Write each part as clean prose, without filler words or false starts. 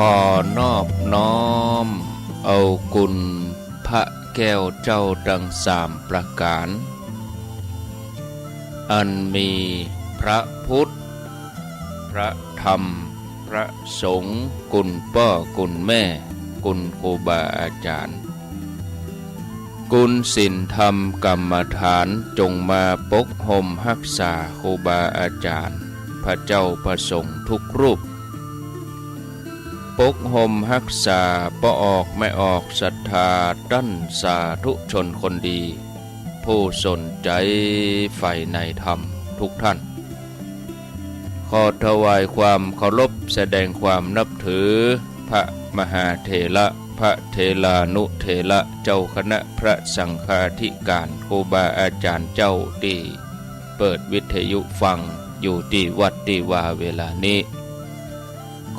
ขอนอบน้อมเอากุณพระแก้วเจ้าดังสามประการอันมีพระพุทธพระธรรมพระสงฆ์กุณพ่อกุณแม่กุณครูบาอาจารย์กุณศีลธรรมกรรมฐานจงมาปกห่มรักษาครูบาอาจารย์พระเจ้าประสงค์ทุกรูปปกห่มรักษาบ่ออกไม่ออกศรัทธาดั้นสาธุชนคนดีผู้สนใจใฝ่ในธรรมทุกท่านขอถวายความเคารพแสดงความนับถือพระมหาเถระพระเถรานุเถระเจ้าคณะพระสังฆาธิการครูบาอาจารย์เจ้าที่เปิดวิทยุฟังอยู่ที่วัดที่ว่าเวลานี้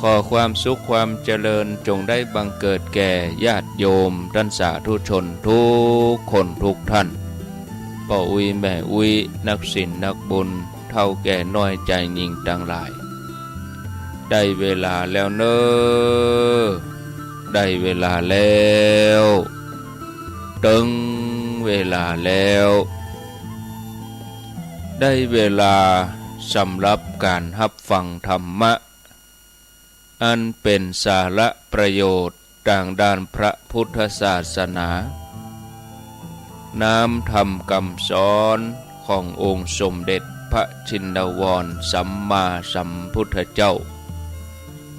ขอความสุขความเจริญจงได้บังเกิดแก่ญาติโยมท่านสาธุชนทุกคนทุกท่านพ่ออุ้ยแม่อุ้ยนักศีลนักบุญเท่าแก่น้อยใจยิ่งต่างหลายได้เวลาแล้วเนอได้เวลาแล้วตึงเวลาแล้วได้เวลาสำหรับการรับฟังธรรมะอันเป็นสาระประโยชน์ทางด้านพระพุทธศาสนาน้ำธรรมคำสอนขององค์สมเด็จพระชินวรสัมมาสัมพุทธเจ้า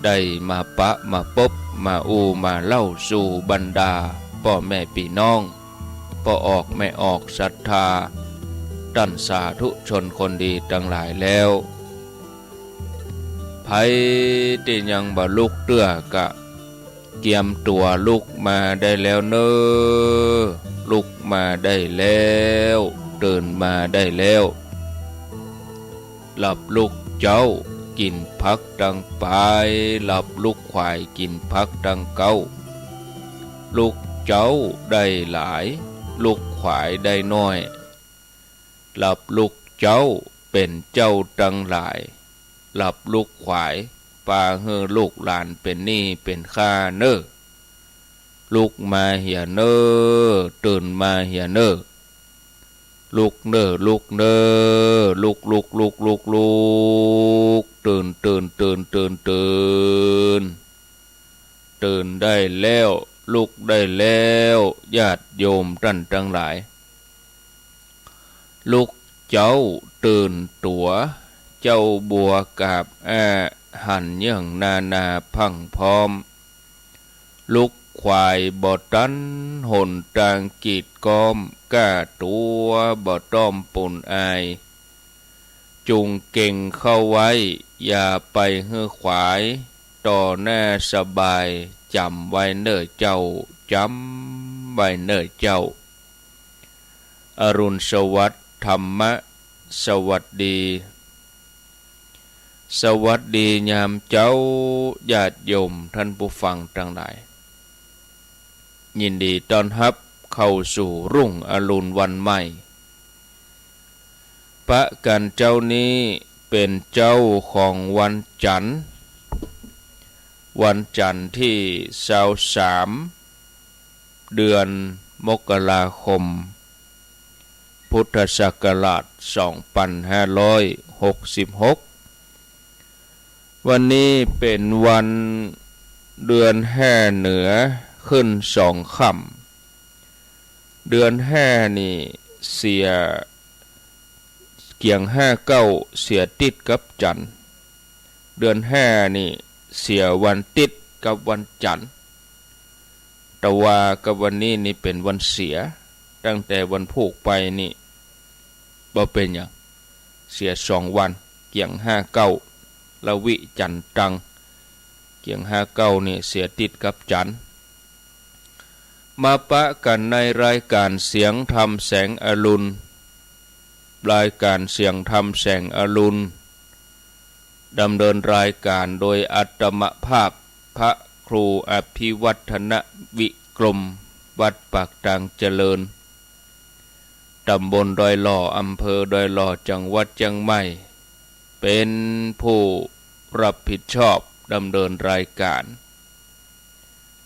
ได้มาปะมาพบมามาเล่าสู่บรรดาพ่อแม่พี่น้องพ่อออกไม่ออกศรัทธาท่านสาธุชนคนดีทั้งหลายแล้วไผที่ยังบ่ลุกเตื้อกะเกียมตัวลุกมาได้แล้วเนอลุกมาได้แล้วตื่นมาได้แล้วหลับลุกเจ้ากินพักดังไปหลับลุกควายกินพักดังเก้าลุกเจ้าได้หลายลุกควายได้น้อยหลับลุกเจ้าเป็นเจ้าดังหลายหลับลูกขวายปาเฮอลูกหลานเป็นหนี้เป็นค่าเนอลูกมาเหียเนอตื่นมาเหียเนอลูกเนอลูกเนอลูกตื่นตื่นได้แล้วลุกได้แล้วญาติโยมท่านทั้งหลายลูกเจ้าตื่นตัวเจ้าบัวกาบหันยังนาพังพร้อมลุกควายบ่ตันหนตางกีดกอมก้าตัวบ่ต้อมปุ่นอายจุงเก่งเข้าไว้อย่าไปเฮือขวายต่อหน้าสบายจำไว้เน้อเจ้าจำไว้เน้อเจ้าอรุณสวัสดิ์ธรรมะสวัสดีสวัสดียามเจ้าญาติโยมท่านผู้ฟังทั้งหลายยินดีต้อนรับเข้าสู่รุ่งอรุณวันใหม่พระกันเจ้านี้เป็นเจ้าของวันจันทร์ที่23เดือนมกราคมพุทธศักราช2566วันนี้เป็นวันเดือนแห่เหนือขึ้น2 ค่ำเดือนแห่นี่เสียเกี่ยง59เสียติดกับจันทร์เดือนแห่นี่เสียวันติดกับวันจันทร์แต่ว่ากับวันนี้นี่เป็นวันเสียตั้งแต่วันผูกไปนี่บ่เป็นหยังเสีย2 วันเกี่ยง59ละวิจันตังเกี่ยง59นี่เสียติดกับจันทร์มาปะกันในรายการเสียงธรรมแสงอรุณรายการเสียงธรรมแสงอรุณดำเนินรายการโดยอัตมภาพพระครูอภิวัฒนวิกรมวัดปากทางเจริญตำบลดอยหล่ออำเภอดอยหล่อจังหวัดเชียงใหม่เป็นผู้รับผิดชอบดำเนินรายการ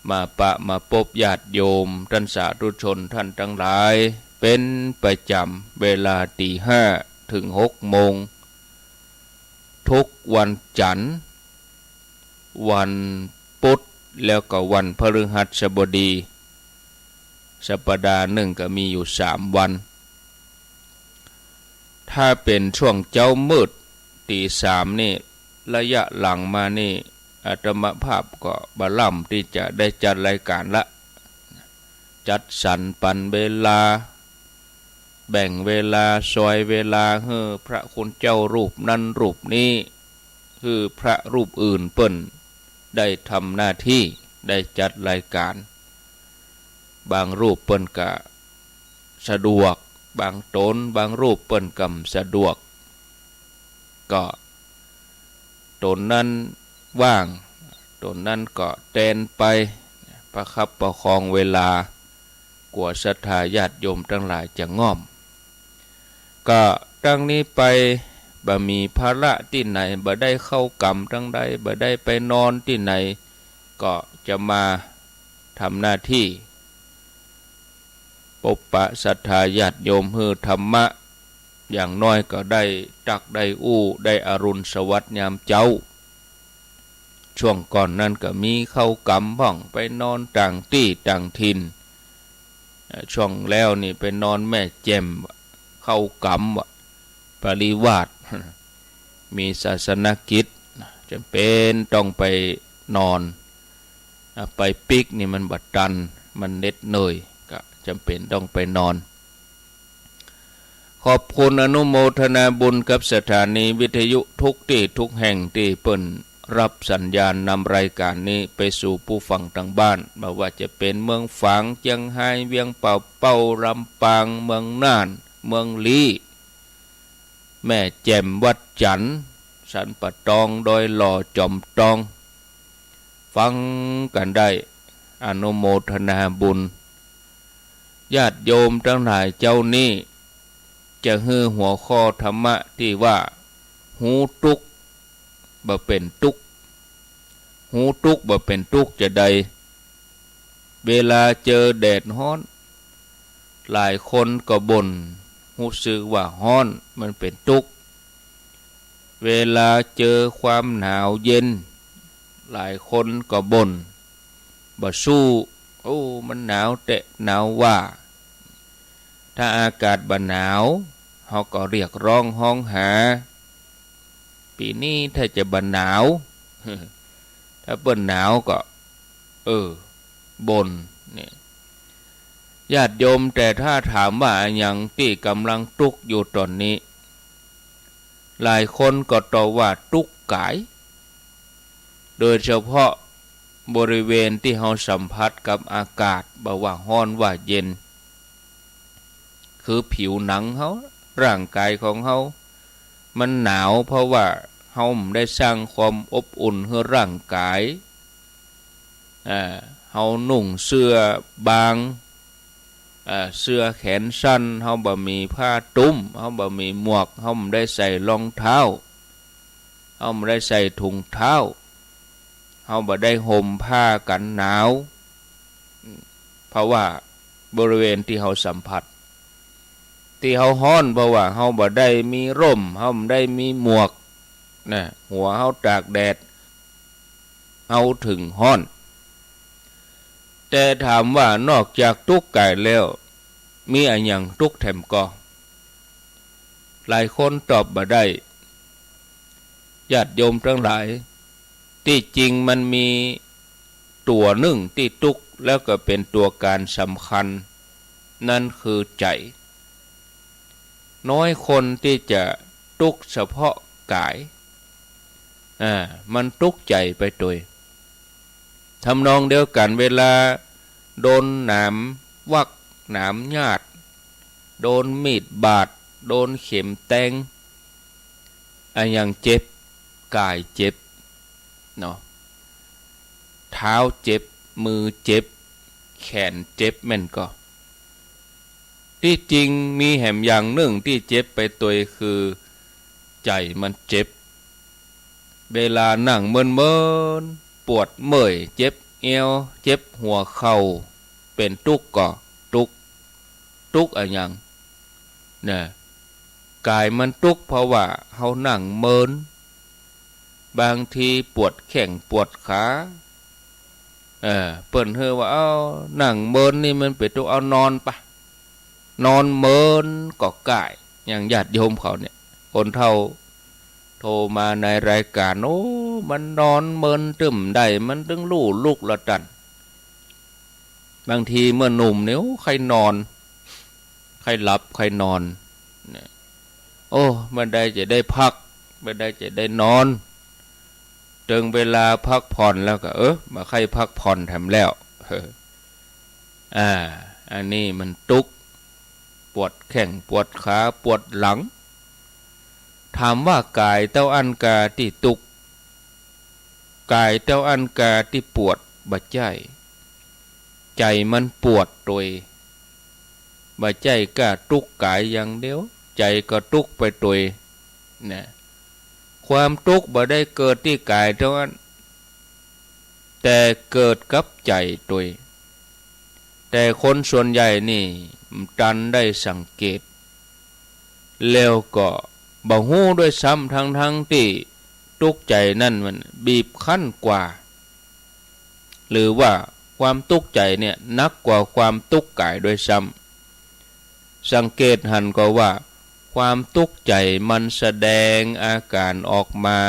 มาปะมาพบญาติโยมท่านสาธุชนท่านทั้งหลายเป็นประจำเวลา5 ถึง 6 โมงทุกวันจันทร์วันพุธแล้วก็วันพฤหัสบดีสัปดาห์หนึ่งก็มีอยู่3 วันถ้าเป็นช่วงเจ้ามืดตี 3นี่ระยะหลังมานี่อาตมาภาพก็บะล่ำที่จะได้จัดรายการละจัดสรรปันเวลาแบ่งเวลาซอยเวลาให้พระคุณเจ้ารูปนั้นรูปนี้คือพระรูปอื่นเปิ้นได้ทำหน้าที่ได้จัดรายการบางรูปเปิ้นก็สะดวกบางตนบางรูปเปิ้นกำสะดวกก็ตนนั้นว่างตนนั้นก็แทนไปประคับประคองเวลากว่าศรัทธาญาติโยมทั้งหลายจะง่อมก็ดังนี้ไปบ่มีภาระที่ไหนบ่ได้เข้ากรรมทั้งใดบ่ได้ไปนอนที่ไหนก็จะมาทำหน้าที่ปกปะศรัทธาญาติโยมฮือธรรมะอย่างน้อยก็ได้ตักได้อู้ได้อรุณสวัสดิ์ยามเจ้าช่วงก่อนนั้นก็มีเข้ากรรมบ้องไปนอนต่างที่ต่างถิ่นช่วงแล้วนี่ไปนอนแม่แจ่มเข้ากรรมปริวาสมีศาสนกิจจำเป็นต้องไปนอนไปปิกนี่มันบัดดันมันเน็ดเหนื่อยก็จำเป็นต้องไปนอนขอบคุณอนุโมทนาบุญกับสถานีวิทยุทุกที่ทุกแห่งที่เปิ้นรับสัญญาณนำรายการนี้ไปสู่ผู้ฟังทางบ้านไม่ว่าจะเป็นเมืองฝางเชียงไฮ้เวียงเป่าเป้าลำปางเมืองน่านเมืองลีแม่แจ่มวัดจันทร์สันปะตองดอยหล่อจอมตองฟังกันได้อนุโมทนาบุญญาติโยมทั้งหลายเจ้านี้จะฮือหัวข้อธรรมะที่ว่าหูตุกบ่เป็นตุกหูตุกบ่เป็นตุกจะใดเวลาเจอแดดฮ้อนหลายคนก็บ่นรู้สึกว่าฮ้อนมันเป็นตุกเวลาเจอความหนาวเย็นหลายคนก็บ่นบ่สู้โอ้มันหนาวแต่หนาวว่าถ้าอากาศบ่หนาวเขาก็เรียกร้องห้องหาปีนี้ถ้าจะบ่หนาวถ้าเปิ้นหนาวก็บ่นเนี่ยญาติโยมแต่ถ้าถามว่าอย่างที่กำลังทุกข์อยู่ตอนนี้หลายคนก็ตอบว่าทุกข์กายโดยเฉพาะบริเวณที่เราสัมผัสกับอากาศบ่ว่าร้อนว่าเย็นคือผิวหนังเขาร่างกายของเขามันหนาวเพราะว่าเขาได้สร้างความอบอุ่นให้ร่างกายเขานุ่งเสื้อบางเสื้อแขนสั้นเขาบ่มีผ้าตุ้มเขาบ่มีหมวกเขาไม่ได้ใส่รองเท้าเขาไม่ได้ใส่ถุงเท้าเขาบ่ได้ห่มผ้ากันหนาวเพราะว่าบริเวณที่เขาสัมผัสที่เขาฮ้อนเพราะว่าเขาบ่ได้มีร่มเขาบ่ได้มีหมวกนะหัวเขาตากแดดเขาถึงฮ้อนแต่ถามว่านอกจากทุกข์กายแล้วมีอะไรอย่างทุกข์แถมก็หลายคนตอบบ่ได้ญาติโยมทั้งหลายที่จริงมันมีตัวหนึ่งที่ทุกข์แล้วก็เป็นตัวการสำคัญนั่นคือใจน้อยคนที่จะทุกข์เฉพาะกายมันทุกข์ใจไปตัวทำนองเดียวกันเวลาโดนหนามวักหนามญาติโดนมีดบาดโดนเข็มแทงอย่างเจ็บกายเจ็บเนาะเท้าเจ็บมือเจ็บแขนเจ็บแม่นก็ที่จริงมีแหมอย่างหนึ่งที่เจ็บไปตัวคือใจมันเจ็บเวลานั่งเมินปวดเมื่อยเจ็บ เอวเจ็บหัวเข่าเป็นตุกก็ตุกอะไรอย่างเนี่ยกายมันตุกเพราะว่าเฮานั่งเมินบางทีปวดแข้งปวดขาเปิ้นเฮอว่าเอานั่งเมินนี่มันเป็นตุกเอานอนปะนอนเมินก็กายอย่างญาติโยมเขาเนี่ยคนเฒ่าโทรมาในรายการโอ้มันนอนเมินตึมได้มันตึงลู่ลุกละตันบางทีเมื่อหนุ่มเนี่ยใครนอนใครหลับใครนอนเนี่ยโอ้มันได้จะได้พักมันได้จะได้นอนถึงเวลาพักผ่อนแล้วก็มาใครพักผ่อนทำแล้วอันนี้มันตุกปวดแข้งปวดขาปวดหลังถามว่ากายเต้าอันกาที่ตุกกายเต้าอันกาที่ปวดบาดใจมันปวดโดยบาดใจก็ตุกกายอย่างเดียวใจก็ตุกไปโดยนะความตุกบ่ได้เกิดที่กายเท่านั้นแต่เกิดกับใจโดยแต่คนส่วนใหญ่นี่ตันได้สังเกตแล้วก็บ่ฮู้ด้วยซ้ำทั้งที่ตุกใจนั่นมันบีบคั้นกว่าหรือว่าความตุกใจเนี่ยนักกว่าความตุกกายด้วยซ้ำสังเกตหันก็ว่าความตุกใจมันแสดงอาการออกมา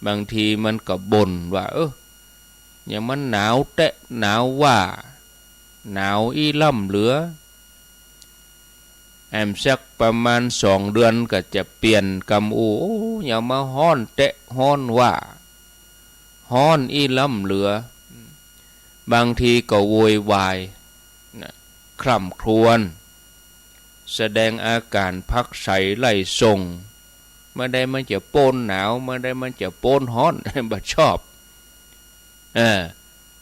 บางทีมันก็บ่นว่าอย่างมันหนาวแตะหนาวว่าหนาวอีล่ำเหลือสักประมาณ2 เดือนก็จะเปลี่ยนกำอูอย่ามาฮ้อนแตะฮ้อนว่าฮ้อนอีล่ำเหลือบางทีก็โวยวายคร่ำครวญแสดงอาการพักใสไล่ส่งเมื่อใดมันจะโป้นหนาวเมื่อใดมันจะโป้นฮ้อน บ่ชอบ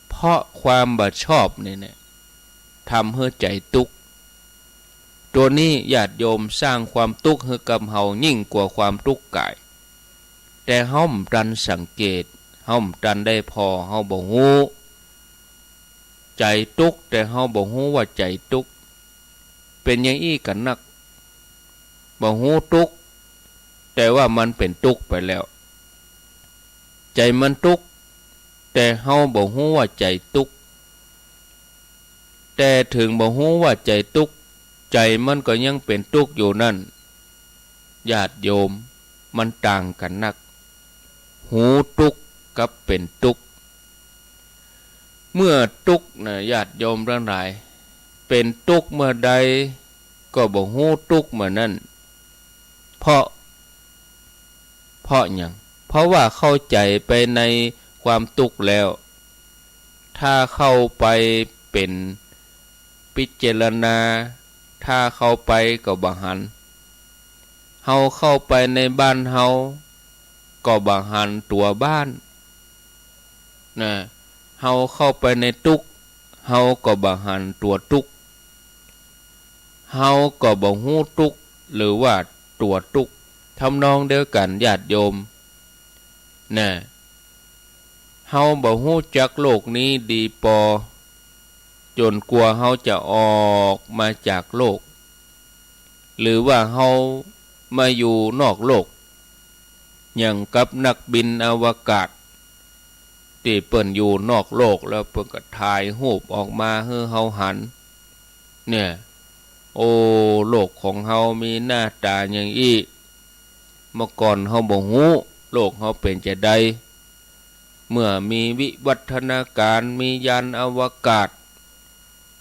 เพราะความบ่ชอบเนี่ยทำให้ใจตุกตัวนี้ญาติโยมสร้างความตุกให้กับเฮายิ่งกว่าความตุกกายแต่เฮาตันสังเกตเฮาตันได้พอเฮาบ่ฮู้ใจตุกแต่เฮาบ่ฮู้ว่าใจตุกเป็นอย่างอี้กันนักบ่ฮู้ตุกแต่ว่ามันเป็นตุกไปแล้วใจมันตุกแต่เฮาบ่ฮู้ว่าใจตุกแต่ถึงบ่ฮู้ว่าใจตุกใจมันก็ยังเป็นตุกอยู่นั่นญาติโยมมันต่างกันนักหูตุกกับเป็นตุกเมื่อตุกนะญาติโยมทั้งหลายเป็นตุกเมื่อใดก็บ่ฮู้ตุกเมื่อนั้นเพราะหยังเพราะว่าเข้าใจไปในความตุกแล้วถ้าเข้าไปเป็นพิจารณาถ้าเข้าไปก็บ่หันเฮาเข้าไปในบ้านเฮาก็บ่หันตัวบ้านนะเฮาเข้าไปในตุกเฮาก็บ่หันตัวตุกเฮาก็บ่ฮู้ตุกหรือว่าตัวตุกทำนองเดียวกันญาติโยมนะเฮาบ่ฮู้จักโลกนี้ดีพอจนกลัวเฮาจะออกมาจากโลกหรือว่าเฮามาอยู่นอกโลกอย่างกับนักบินอวกาศที่เปิ้นอยู่นอกโลกแล้วเปิ้นก็ถ่ายรูปออกมาให้เฮาหันเนี่ยโอ้โลกของเฮามีหน้าตาอย่างอี้เมื่อก่อนเฮาบ่ฮู้โลกเฮาเป็นจังได๋เมื่อมีวิวัฒนาการมียานอวกาศ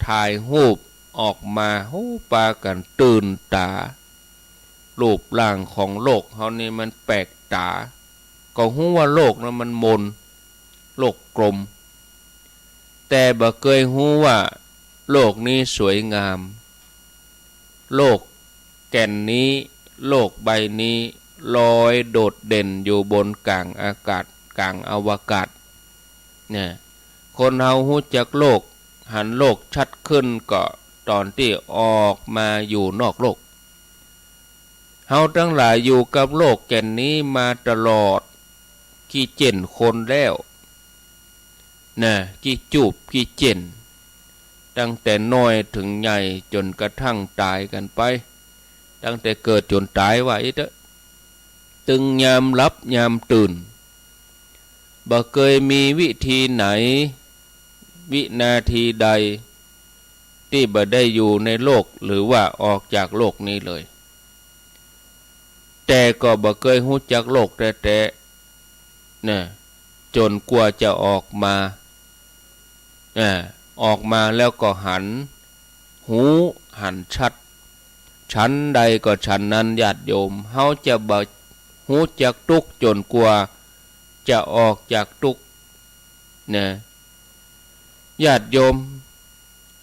ถ่ายรูปออกมาโอ้ปากันตื่นตารูปร่างของโลกเฮานี่มันแปลกตาก็ฮู้ว่าโลกนั้นมันมนโลกกลมแต่บ่เคยฮู้ว่าโลกนี้สวยงามโลกแก่นนี้โลกใบนี้ลอยโดดเด่นอยู่บนกลางอากาศกลางอวกาศเนี่ยคนเฮาฮู้จักโลกหันโลกชัดขึ้นก็ตอนที่ออกมาอยู่นอกโลกเฮาทั้งหลายอยู่กับโลกแก่นนี้มาตลอดขี้เจนคนแล้ว นะกี่จูบกี่เจนตั้งแต่น้อยถึงใหญ่จนกระทั่งตายกันไปตั้งแต่เกิดจนตายว่าอีเด้อตึงยามรับยามตื่นบ่เคยมีวิธีไหนวินาทีใดที่บ่ได้อยู่ในโลกหรือว่าออกจากโลกนี้เลยแต่ก็บ่เคยรู้จักโลกแต่นะจนกว่าจะออกมาออกมาแล้วก็หันหูหันชัดชั้นใดก็ชั้นนั้นญาติโยมเฮาจะบ่รู้จักทุกข์จนกว่าจะออกจากทุกข์นะญาติโยม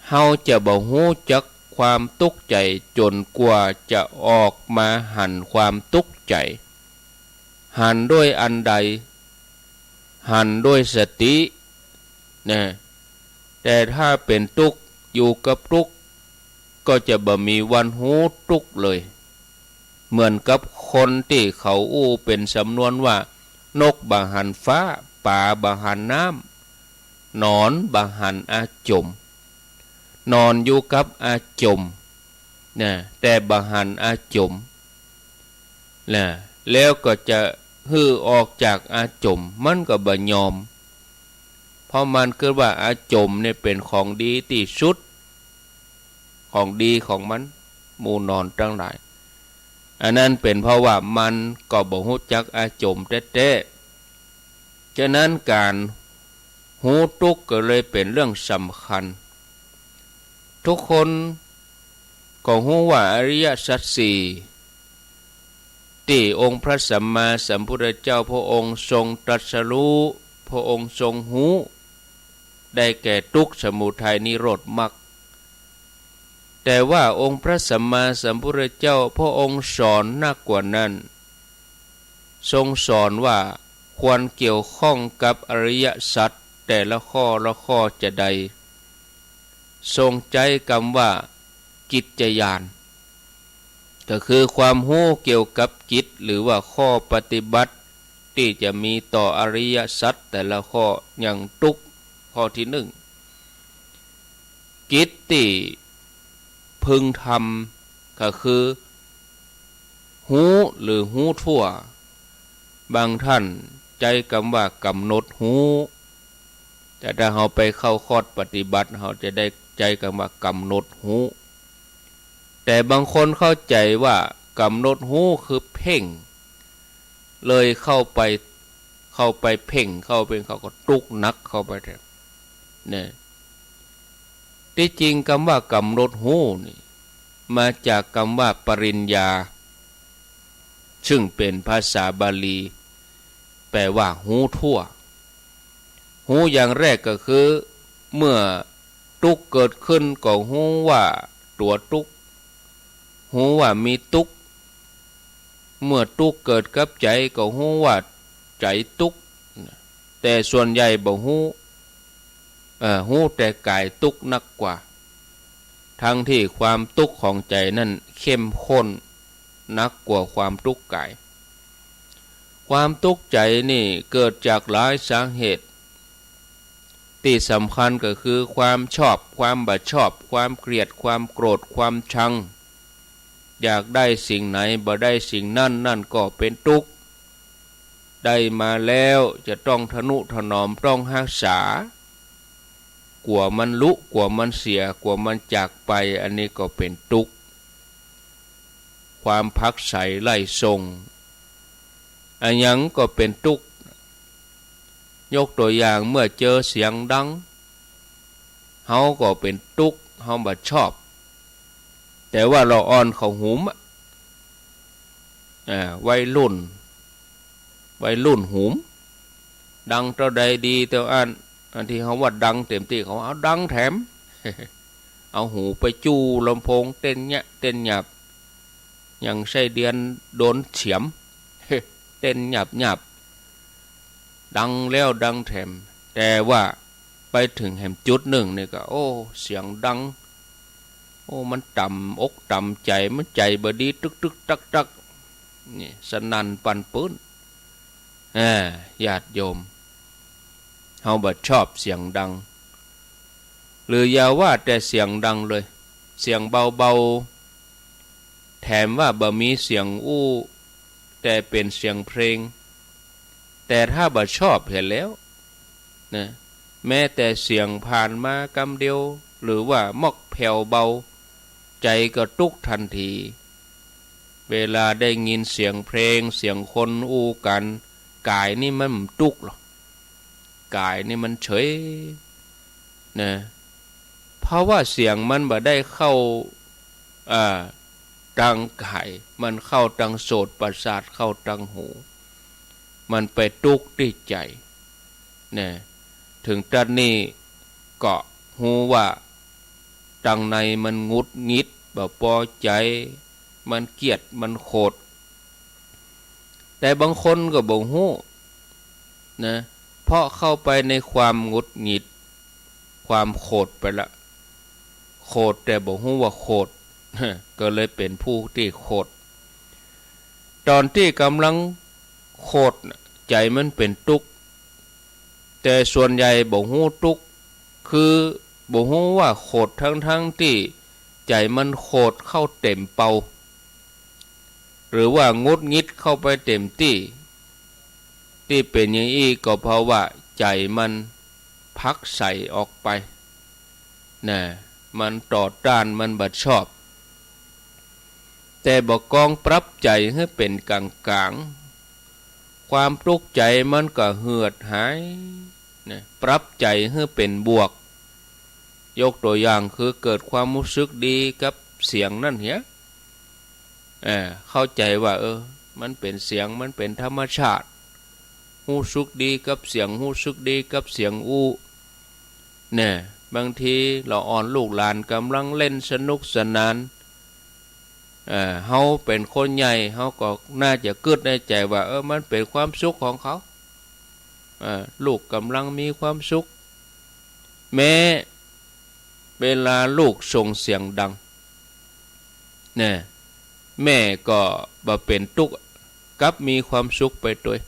เฮาจะบ่รู้จักความทุกข์ใจจนกว่าจะออกมาหันความทุกข์ใจหันด้วยอันใดหันด้วยสตินะแต่ถ้าเป็นทุกข์อยู่กับทุกข์ก็จะบ่มีวันรู้ทุกข์เลยเหมือนกับคนที่เขาอู้เป็นสำนวนว่านกบ่หันฟ้าป่าบ่หันน้ำหนอนบ่หันอาจมนอนอยู่กับอาจมนะแต่บ่หันอาจมนะแล้วก็จะฮือออกจากอาจมมันก็บ่ยอมเพราะมันคิดว่าอาจมเนี่ยเป็นของดีที่สุดของดีของมันหมู่นอนทั้งหลายอันนั้นเป็นเพราะว่ามันก็บ่รู้จักอาจมแท้ๆฉะนั้นการรู้ทุกข์ก็เลยเป็นเรื่องสำคัญทุกคนก็รู้ว่าอริยสัจสี่ที่องค์พระสัมมาสัมพุทธเจ้าพระองค์ทรงตรัสรู้พระองค์ทรงรู้ได้แก่ทุกข์สมุทัยนิโรธมรรคแต่ว่าองค์พระสัมมาสัมพุทธเจ้าพระองค์สอนหนักกว่านั้นทรงสอนว่าควรเกี่ยวข้องกับอริยสัจแต่ละข้อจะใดทรงใจคำว่ากิจญาณก็คือความรู้เกี่ยวกับกิจหรือว่าข้อปฏิบัติที่จะมีต่ออริยสัจแต่ละข้ออย่างทุกข้อที่หนึ่งกิจที่พึงทำก็คือหูหรือหูทั่วบางท่านใจคำว่ากำหนดหูแต่ถ้าเราไปเข้าคอร์สปฏิบัติเราจะได้ใจคำว่ากำหนดหูแต่บางคนเข้าใจว่ากำหนดหูคือเพ่งเลยเข้าไปเพ่งเข้าเป็นเขาก็ตุกนักเข้าไปเนี่ยที่จริงคำว่ากำหนดหูนี่มาจากคำว่าปริญญาซึ่งเป็นภาษาบาลีแปลว่าหูทั่วหูอย่างแรกก็คือเมื่อทุกข์เกิดขึ้นก็หูว่าตัวทุกข์หูว่ามีทุกข์เมื่อทุกข์เกิดกับใจก็หูว่าใจทุกข์แต่ส่วนใหญ่บ่หูแต่กายทุกข์นักกว่าทั้งที่ความทุกข์ของใจนั่นเข้มข้นนักกว่าความทุกข์กายความทุกข์ใจนี่เกิดจากหลายสาเหตุที่สำคัญก็คือความชอบความบ่ชอบความเกลียดความโกรธความชังอยากได้สิ่งไหนบ่ได้สิ่งนั่นก็เป็นทุกข์ได้มาแล้วจะต้องทนุถนอมต้องรักษากลัวมันลุกลัวมันเสียกลัวมันจากไปอันนี้ก็เป็นทุกข์ความพักใสไล่ทรงอันยังก็เป็นทุกข์ยกตัวอย่างเมื่อเจอเสียงดังเฮาก็เป็นทุกข์เฮาบ่ชอบแต่ว่าเราอ่อนเขาหุมวัยรุ่นหุมดังเท่าใดดีเท่าอันที่เขาว่าดังเต็มที่เขาเอาดังแถม เอาหูไปจู้ลำโพงเต้นเนี่ยเต้นหยับอย่างไส้เดือนโดนเฉียม เต้นหยับดังแล้วดังแถมแต่ว่าไปถึงแห่งจุดหนึ่งนี่ก็โอ้เสียงดังโอ้มันต่ำอกต่ำใจมันใจบดีตึกตักนี่สนั่นปั่นปื้นญาติโยม เฮาบ่ชอบเสียงดังหรืออย่าว่าแต่เสียงดังเลยเสียงเบาๆแถมว่าบ่มีเสียงอู้แต่เป็นเสียงเพลงแต่ถ้าบ่ชอบเห็นแล้วนะแม้แต่เสียงผ่านมากำเดียวหรือว่ามอกแผ่วเบาใจก็ตุกทันทีเวลาได้ยินเสียงเพลงเสียงคนอู้กันกายนี่มันตุกหรอกกายนี่มันเฉยนะเพราะว่าเสียงมันบ่ได้เข้าตังกายมันเข้าตังโสตประสาทเข้าตังหูมันไปตุกที่ใจนะถึงตอนนี้ก็หูว่าตังในมันงุดงิดบ่พอใจมันเกลียดมันโกรธแต่บางคนก็บ่ฮู้นะเพราะเข้าไปในความงุดหงิดความโกรธไปละโกรธแต่บ่ฮู้ว่าโกรธก็เลยเป็นผู้ที่โกรธตอนที่กำลังโกรธใจมันเป็นทุกข์แต่ส่วนใหญ่บ่ฮู้ทุกข์คือบ่ฮู้ว่าโกรธทั้งที่ใจมันโกรธเข้าเต็มเป่าหรือว่างุดงิดเข้าไปเต็มที่เป็นอย่างนี้ก็เพราะว่าใจมันพักใส่ออกไปนะมันต่อต้านมันบ่ชอบแต่บ่กองปรับใจให้เป็นกลางๆความทุกข์ใจมันก็เหือดหายนะปรับใจให้เป็นบวกยกตัวอย่างคือเกิดความรู้สึกดีกับเสียงนั่นเหี้ยเข้าใจว่ามันเป็นเสียงมันเป็นธรรมชาติรู้สึกดีกับเสียงรู้สึกดีกับเสียงอู้เนี่ยบางทีเราอ่อนลูกหลานกำลังเล่นสนุกสนานเฮาเป็นคนใหญ่เฮาก็น่าจะกึดในใจว่ามันเป็นความสุขของเขาลูกกำลังมีความสุขแม้เวลาลูกส่งเสียงดังเนี่ยแม่ก็บ่เป็นทุกข์กับมีความสุขไปด้วย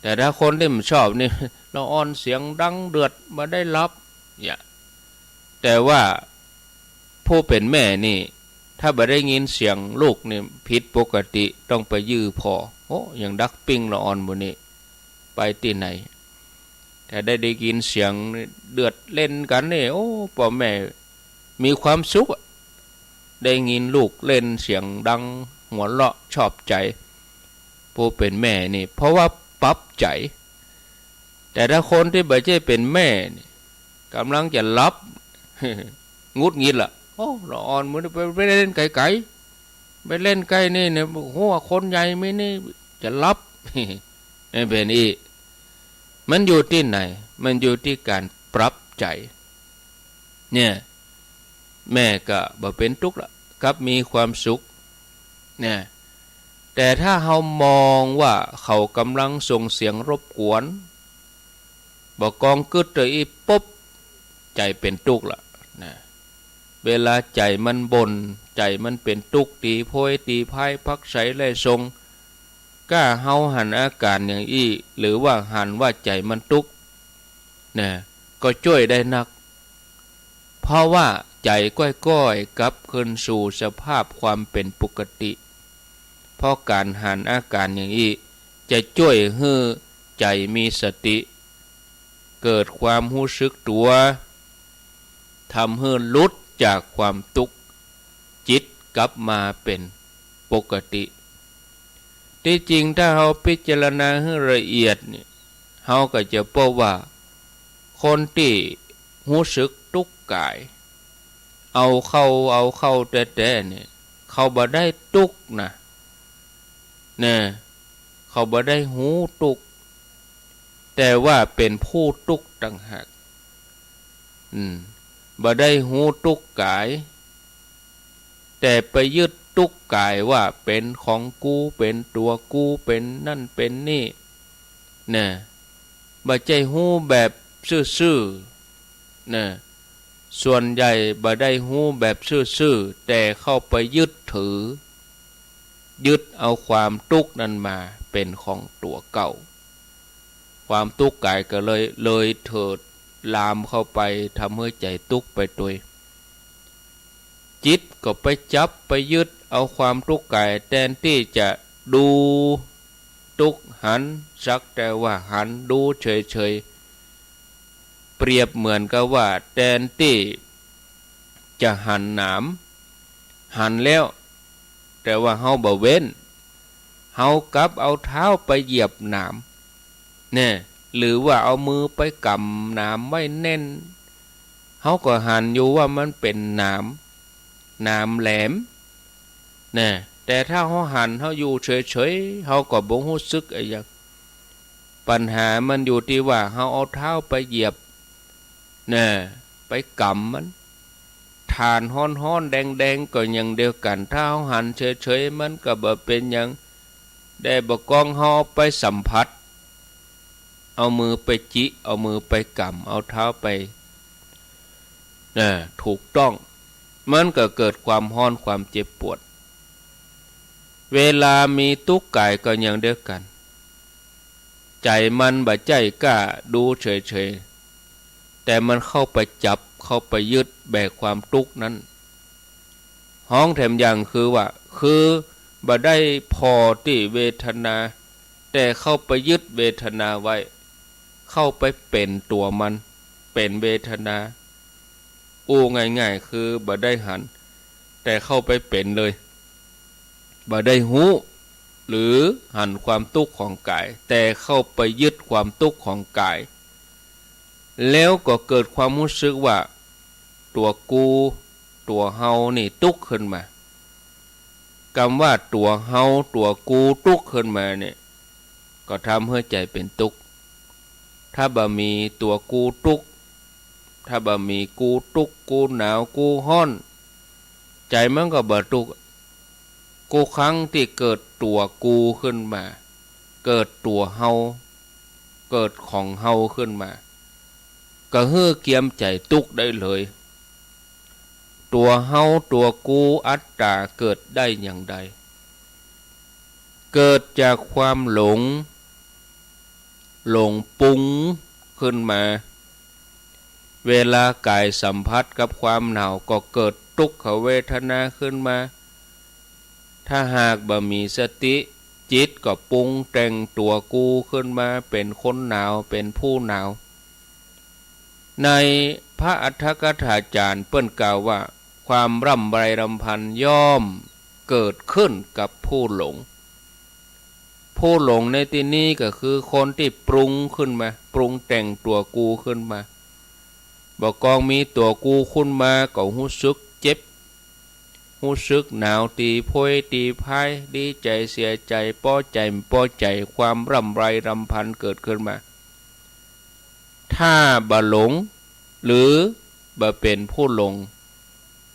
แต่ถ้าคนที่มันชอบนี่เราอ่อนเสียงดังเดือดมาได้รับเนี่ยแต่ว่าผู้เป็นแม่นี่ถ้าบ่ได้ยินเสียงลูกนี่ผิดปกติต้องไปยื้อพออย่างดักปิ้งเราอ่อนบนนี้ไปที่ไหนแต่ได้ยินเสียงเดือดเล่นกันนี่พ่อแม่มีความสุขได้ยินลูกเล่นเสียงดังหัวเราะชอบใจผู้เป็นแม่นี่เพราะว่าปรับใจแต่ถ้าคนที่บ่ใช่เป็นแม่นี่กำลังจะรับงุดหงิดล่ะเราอ่อนมันไปเล่นไก่ไปเล่นไก่นี่เนี่ยหัวคนใหญ่ไม่นี่จะรับไม่เป็นอีมันอยู่ที่ไหนมันอยู่ที่การปรับใจเนี่ยแม่ก็บ่เป็นทุกข์ละกับมีความสุขเนี่ยแต่ถ้าเฮามองว่าเขากำลังส่งเสียงรบกวนบ่กองกึดเลยอีปุ๊บใจเป็นทุกข์ละนะเวลาใจมันบ่นใจมันเป็นทุกข์ตีโพยตีพายพักใสไล่ทรงกล้าเฮาหันอาการอย่างอี้หรือว่าหันว่าใจมันทุกข์นะก็ช่วยได้นักเพราะว่าใจก้อยๆกลับคืนสู่สภาพความเป็นปกติเพราะการหันอาการอย่างนี้จะช่วยให้ใจมีสติเกิดความรู้สึกตัวทำให้หลุดจากความทุกข์จิตกลับมาเป็นปกติที่จริงถ้าเราพิจารณาให้ละเอียดเนี่ยเราก็จะพบว่าคนที่รู้สึกทุกข์กายเอาเข้าแต่เนี่ยเขาบ่ได้ทุกข์นะเขาบ่ได้หูทุกข์แต่ว่าเป็นผู้ทุกข์ต่างหากบ่ได้หูทุกข์กายแต่ไปยึดทุกข์กายว่าเป็นของกูเป็นตัวกูเป็นนั่นเป็นนี่บ่ใจหูแบบซื่อๆส่วนใหญ่บ่ได้หูแบบซื่อๆแต่เข้าไปยึดถือยึดเอาความทุกข์นั้นมาเป็นของตัวเก่า ความทุกข์กายก็เลยเถิดลามเข้าไปทำให้ใจทุกข์ไปด้วยจิตก็ไปจับไปยึดเอาความทุกข์กายแทนที่จะดูทุกข์หันสักแต่ว่าหันดูเฉยๆเปรียบเหมือนกับว่าแทนที่จะหันหนามหันแล้วแต่ว่าเฮาบ่เว้นเฮากลับเอาเท้าไปเหยียบหนามเนี่ยหรือว่าเอามือไปกำหนามไว้แน่นเฮาก็หันอยู่ว่ามันเป็นหนามแหลมเนี่ยแต่ถ้าเฮาหันเฮาอยู่เฉยๆเฮาก็บ่รู้สึกอะไรอย่างปัญหามันอยู่ที่ว่าเฮาเอาเท้าไปเหยียบเนี่ยไปกำมันทานฮ้อนๆแดงๆก็อย่างเดียวกันถ้าเฮาหันเฉยๆมันก็บ่เป็นหยังได้บ่กองเฮาไปสัมผัสเอามือไปจิเอามือไปกำเอาเท้าไปถูกต้องมันก็เกิดความฮ้อนความเจ็บปวดเวลามีทุกข์กายก็อย่างเดียวกันใจมันบ่ใจกล้าดูเฉยๆแต่มันเข้าไปจับเข้าไปยึดแบกความทุกข์นั้นห้องแถมอย่างคือว่าคือบ่ได้พอที่เวทนาแต่เข้าไปยึดเวทนาไว้เข้าไปเป็นตัวมันเป็นเวทนาง่ายๆคือบ่ได้หันแต่เข้าไปเป็นเลยบ่ได้หูหรือหันความทุกข์ของกายแต่เข้าไปยึดความทุกข์ของกายแล้วก็เกิดความรู้สึกว่าตัวกูตัวเฮานี่ทุกข์ขึ้นมาคำว่าตัวเฮาตัวกูทุกข์ขึ้นมาเนี่ยก็ทำให้ใจเป็นทุกข์ถ้าบ่มีตัวกูทุกข์ถ้าบ่มีกูทุกข์กูหนาวกูฮ้อนใจมันก็บ่ทุกข์กูครั้งที่เกิดตัวกูขึ้นมาเกิดตัวเฮาเกิดของเฮาขึ้นมาก็เฮือเกียมใจทุกข์ได้เลยตัวเฮาตัวกูอัตตาเกิดได้อย่างใดเกิดจากความหลงปรุงขึ้นมาเวลากายสัมผัสกับความหนาวก็เกิดทุกขเวทนาขึ้นมาถ้าหากบ่มีสติจิตก็ปรุงแต่งตัวกูขึ้นมาเป็นคนหนาวเป็นผู้หนาวในพระอัฏฐกถาจารย์เปิ้นกล่าวว่าความร่ำไรรำพันย่อมเกิดขึ้นกับผู้หลงในที่นี้ก็คือคนที่ปรุงขึ้นมาปรุงแต่งตัวกูขึ้นมาบ่กองมีตัวกูขึ้นมาก็รู้สึกเจ็บรู้สึกหนาวตีโพยตีพายดีใจเสียใจป้อใจไม่ป้อใจความร่ำไรรำพันเกิดขึ้นมาถ้าบ่หลงหรือบ่เป็นผู้หลง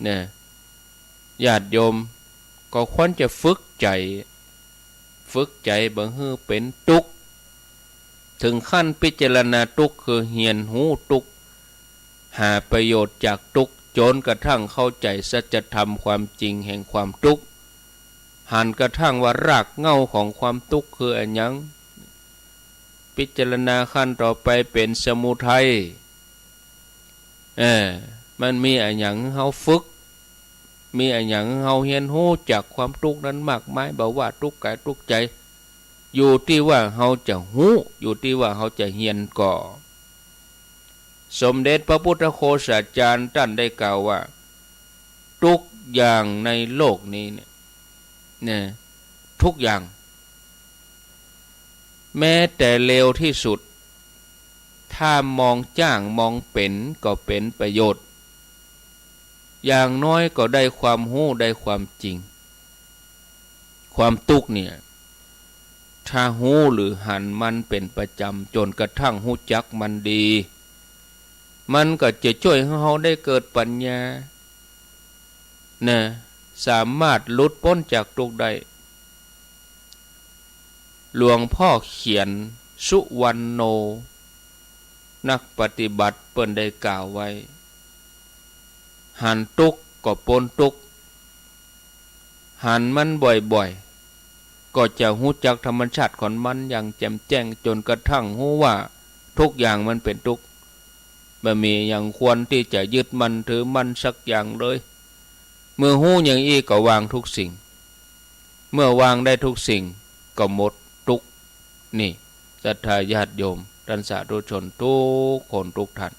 เนี่ยญาติโยมก็ควรจะฝึกใจบ่ให้เป็นทุกข์ถึงขั้นพิจารณาทุกข์คือเหียนหูทุกข์หาประโยชน์จากทุกข์จนกระทั่งเข้าใจสัจธรรมความจริงแห่งความทุกข์หันกระทั่งว่ารากเหง้าของความทุกข์คืออันยังพิจารณาขั้นต่อไปเป็นสมุทัยมันมีอันยังเฮาฝึกมีอันยังเฮาเรียนรู้จากความทุกข์นั้นมากมายบ่ว่าทุกข์กายทุกข์ใจอยู่ที่ว่าเฮาจะรู้อยู่ที่ว่าเฮาจะเรียนก่อสมเด็จพระพุทธโฆษาจารย์ท่านได้กล่าวว่าทุกอย่างในโลกนี้เนี่ยทุกอย่างแม้แต่เลวที่สุดถ้ามองจ้างมองเป็นก็เป็นประโยชน์อย่างน้อยก็ได้ความรู้ได้ความจริงความทุกข์เนี่ยถ้ารู้หรือหันมันเป็นประจำจนกระทั่งรู้จักมันดีมันก็จะช่วยให้เราได้เกิดปัญญาสามารถหลุดพ้นจากทุกข์ได้หลวงพ่อเขียนสุวรรณโนนักปฏิบัติเปิ้นได้กล่าวไว้หันทุกข์ก็พ้นทุกข์หันมันบ่อยๆ ก็จะรู้จักธรรมชาติของมันอย่างแจ่มแจ้งจนกระทั่งรู้ว่าทุกอย่างมันเป็นทุกข์ไม่มีอย่างควรที่จะยึดมันถือมันสักอย่างเลยเมื่อรู้อย่างนี้ก็วางทุกสิ่งเมื่อวางได้ทุกสิ่งก็หมดทุกข์นี่ศรัทธาญาติโยมท่านสาธุชนทุกคนทุกท่าน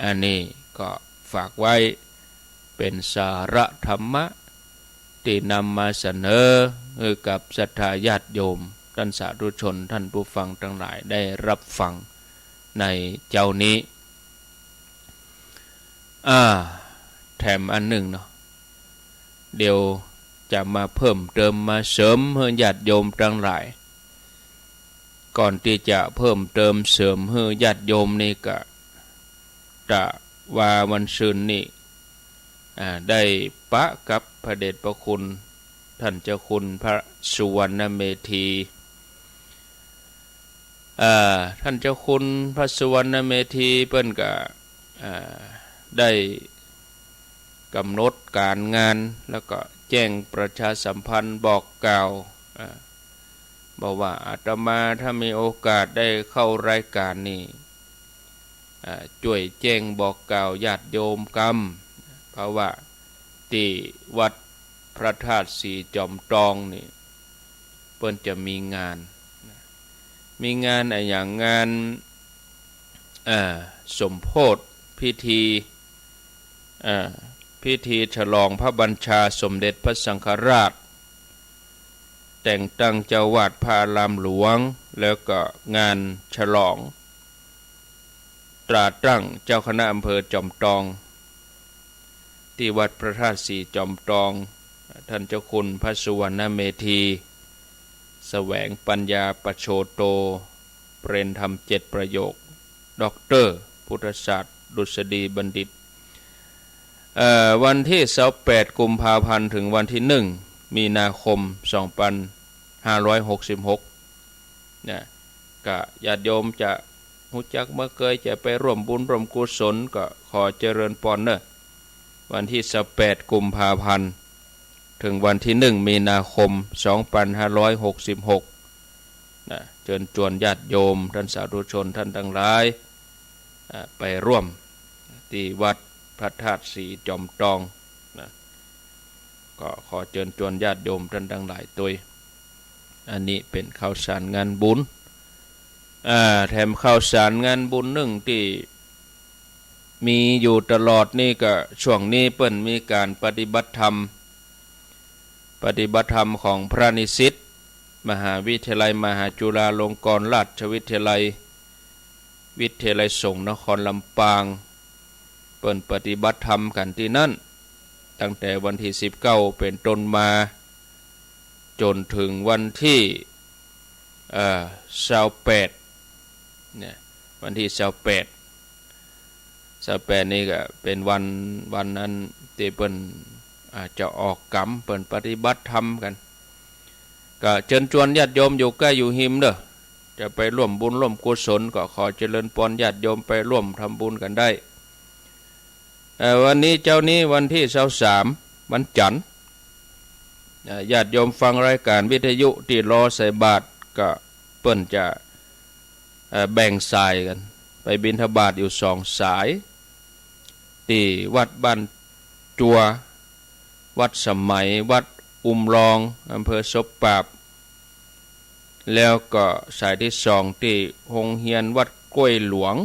อันนี้ก็ฝากไว้เป็นสาระธรรมะที่นำมาเสนอให้กับศรัทธาญาติโยมท่านสาธุชนท่านผู้ฟังทั้งหลายได้รับฟังในเจ้านี้แถมอันหนึ่งเนาะเดี๋ยวจะมาเพิ่มเติมมาเสริมให้ญาติโยมทั้งหลายก่อนที่จะเพิ่มเติมเสริมให้ญาติโยมนี่ก็จะว่าวันศุกร์นี้ได้ปะกับพระเดชพระคุณท่านเจ้าคุณพระสุวรรณเมธีท่านเจ้าคุณพระสุวรรณเมธีเปิ้นก็ได้กำหนดการงานแล้วก็แจ้งประชาสัมพันธ์บอกกล่าวบอกว่าอาตมาถ้ามีโอกาสได้เข้ารายการนี้ช่วยแจ้งบอกกล่าวญาติโยมกรรมเพราะว่าที่วัดพระธาตุสีจอมทองนี่เพิ่นจะมีงานอย่างงานสมโภชพิธีฉลองพระบัญชาสมเด็จพระสังฆราชแต่งตั้งเจ้าวาดพระอารามหลวงแล้วก็งานฉลองตราตั้งเจ้าคณะอำเภอจอมทองที่วัดพระธาตุสีจอมทองท่านเจ้าคุณพระสุวรรณเมธีแสวงปัญญาปโชโตเปรนธรรม7ประโยคด็อกเตอร์พุทธศาสตร์ดุษฎีบัณฑิตวันที่28กุมภาพันธ์ถึงวันที่1มีนาคม2566เนี่ยก็ญาติโยมจะรู้จักเมื่อเคยจะไปร่วมบุญร่วมกุศลก็ขอเจริญพรเนอะวันที่18กุมภาพันธ์ถึงวันที่1มีนาคม2566นะเชิญชวนญาติโยมท่านสาธุชนท่านทั้งหลายไปร่วมที่วัดพระธาตุสีจอมทองนะก็ขอเชิญชวนญาติโยมท่านทั้งหลายตัวอันนี้เป็นข่าวสารงานบุญแถมข่าวสารงานบุญหนึ่งที่มีอยู่ตลอดนี่ก็ช่วงนี้เปิ้นมีการปฏิบัติธรรมของพระนิสิตมหาวิทยาลัยมหาจุฬาลงกรณราชวิทยาลัยสงฆ์นครลำปางเปิ้นปฏิบัติธรรมกันที่นั่นตั้งแต่วันที่19เป็นต้นมาจนถึงวันที่28เนี่ยวันที่28นี่ก็เป็นวันนั้นที่เปิ้นจะออกกรรมเปิ้นปฏิบัติธรรมกันก็เชิญชวนญาติโยมอยู่ใกล้อยู่หิมเด้อจะไปร่วมบุญร่วมกุศลก็ขอเจริญพรญาติโยมไปร่วมทำบุญกันได้วันนี้วันที่23วันจันทร์ญาติโยมฟังรายการวิทยุที่รอใส่บาตรก็เปิ้นจะแบ่งสายกันไปบิณฑบาตอยู่2สายที่วัดบ้านจัววัดสมัยวัดอุมรองอำเภอศพปราบแล้วก็สายที่2ที่โรงเรียนวัดกล้วยหลวง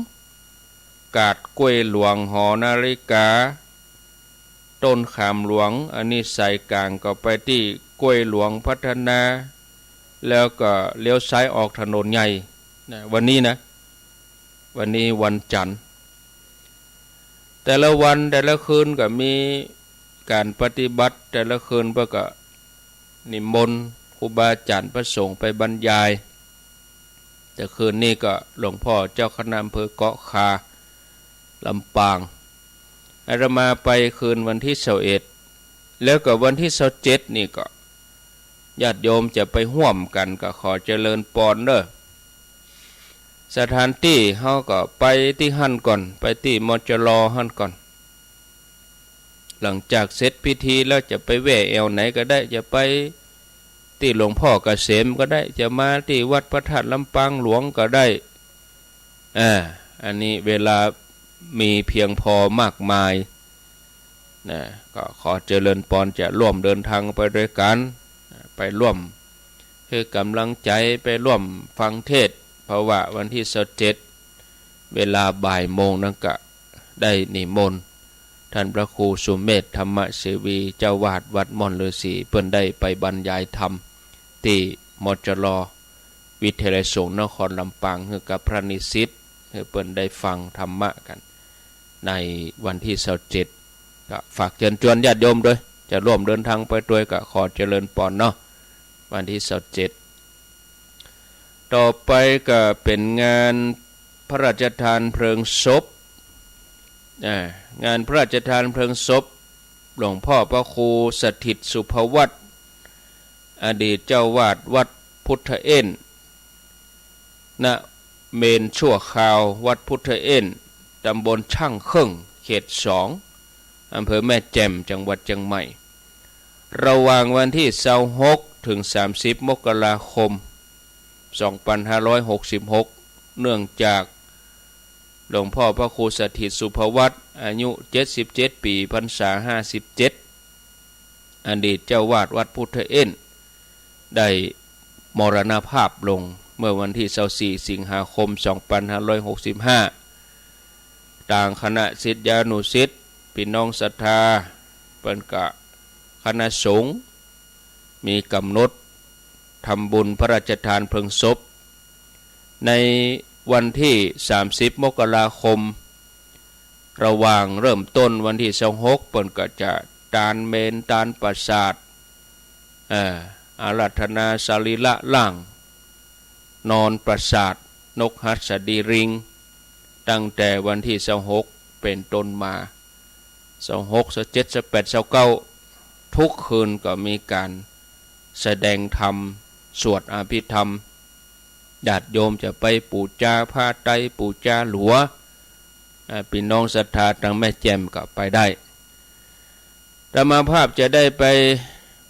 กาดกล้วยหลวงหอนาฬิกาต้นขามหลวงอันนี้สายกลางก็ไปที่กล้วยหลวงพัฒนาแล้วก็เลี้ยวซ้ายออกถนนใหญ่วันนี้วันจันทร์แต่ละวันแต่ละคืนก็มีการปฏิบัติแต่ละคืนเพื่อก็นิมนต์ครูบาอาจารย์พระสงฆ์ไปบรรยายแต่คืนนี้ก็หลวงพ่อเจ้าคณะอำเภอเกาะคาลำปางอาตมาไปคืนวันที่21แล้วก็วันที่27นี่ก็ญาติโยมจะไปร่วมกันก็ขอเจริญพรเด้อสถานที่เฮาก็ไปที่หั่นก่อนไปที่มจรหั่นก่อนหลังจากเสร็จพิธีแล้วจะไปแว่แอวไหนก็ได้จะไป ที่หลวงพ่อเกษมก็ได้จะมาที่วัดพระธาตุลำปางหลวงก็ได้อันนี้เวลามีเพียงพอมากมายนะก็ขอเจริญพรจะร่วมเดินทางไปด้วยกันไปร่วมคือกำลังใจไปร่วมฟังเทศเพราะว่าวันที่27เวลาบ่ายโมงนั่นก็ได้นิมนต์ท่านพระครูสุเมธธรรมเสวีเจ้าวาดวัดม่อนฤาษีเพิ่นได้ไปบรรยายธรรมที่มจร.วิทยาลัยสงฆ์นครลำปางให้กับพระนิสิตให้เพิ่นได้ฟังธรรมะกันในวันที่27ก็ฝากเชิญชวนญาติโยมด้วยจะร่วมเดินทางไปด้วยก็ขอเจริญพรเนาะวันที่27ต่อไปก็เป็นงานพระราชทานเพลิงศพงานพระราชทานเพลิงศพหลวงพ่อพระครูสถิตสุภวัตรอดีตเจ้าวาดวัดพุทธเอ็นณเมนชั่วคราววัดพุทธเอ็นตำบลช่างเครื่องเขต2อำเภอแม่แจ่มจังหวัดเชียงใหม่ระหว่างวันที่26ถึง30มกราคม2566เนื่องจากหลวงพ่อพระครูสถิตสุภวัตรอายุ77ปีพรรษา57อดีตเจ้าวาดวัดพุทธเอ็นได้มรณภาพลงเมื่อวันที่24สิงหาคม2565ต่างคณะศิษยานุศิษย์พี่น้องศรัทธาเปิ้นกะคณะสงฆ์มีกำหนดทำบุญพระราชทานเพลิงศพในวันที่30มกราคมระหว่างเริ่มต้นวันที่26เปิ้นก็จะตานเมนตานประสาทอาราธนาสรีระล่างนอนประสาทนกหัสดีริงตั้งแต่วันที่26เป็นต้นมา26 27 28 29ทุกคืนก็มีการแสดงธรรมสวดอภิธรรมญาติโยมจะไปปูจาผ้าไตรปูจาหลัวพี่น้องศรัทธาทางแม่แจ่มก็ไปได้ธรรมภาพจะได้ไป